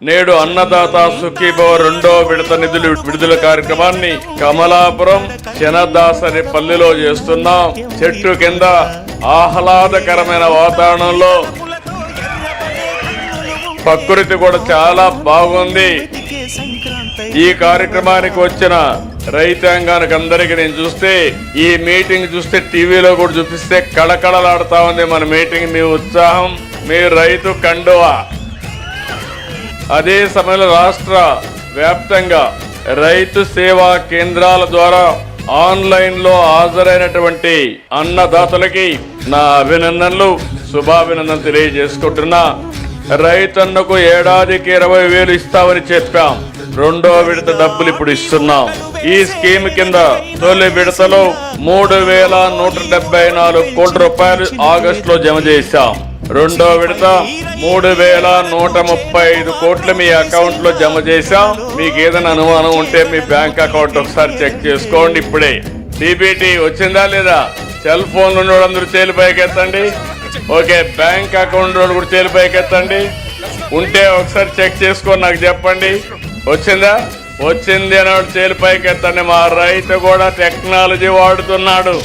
నేడు అన్నదాత సుఖీభవ రెండో విడత నిధులు విడుదల కార్యక్రమాన్ని కమలాపురం శనదాసరి పల్లిలో చేస్తున్నాం. చెట్టు కింద ఆహ్లాదకరమైన వాతావరణంలో ప్రకృతి కూడా చాలా బాగుంది. ఈ కార్యక్రమానికి వచ్చిన రైతాంగానికి అందరికి నేను చూస్తే ఈ మీటింగ్ చూస్తే టీవీలో కూడా చూపిస్తే కళకళలాడుతా ఉంది మన మీటింగ్. మీ ఉత్సాహం, మీ రైతు కండువా. అదే సమయంలో రాష్ట్ర వ్యాప్తంగా రైతు సేవా కేంద్రాల ద్వారా ఆన్లైన్ లో హాజరైనటువంటి అన్నదాతలకి నా అభినందనలు, శుభాభినందనలు తెలియజేసుకుంటున్నా. రైతన్నకు ఏడాదికి 20,000 ఇస్తామని చెప్పాం. రెండో విడత డబ్బులు ఇప్పుడు ఇస్తున్నాం. ఈ స్కీమ్ కింద తొలి విడతలో 3,174 కోట్ల రూపాయలు ఆగస్టులో జమ చేశాం. రెండో విడత 3,135 కోట్లు మీ అకౌంట్ లో జమ చేశాం. మీకు ఏదైనా అనుమానం ఉంటే మీ బ్యాంక్ అకౌంట్ ఒకసారి చెక్ చేసుకోండి. ఇప్పుడే డీబీటీ వచ్చిందా లేదా? సెల్ ఫోన్ ఉన్నోళ్ళందరూ చేలు పైకెత్తండి. ఓకే, బ్యాంక్ అకౌంట్ కూడా చేలు పైకెత్తండి. ఉంటే ఒకసారి చెక్ చేసుకొని నాకు చెప్పండి. వచ్చిందా? వచ్చింది అని చేలు పైకెత్తండి. మా రైతు కూడా టెక్నాలజీ వాడుతున్నాడు.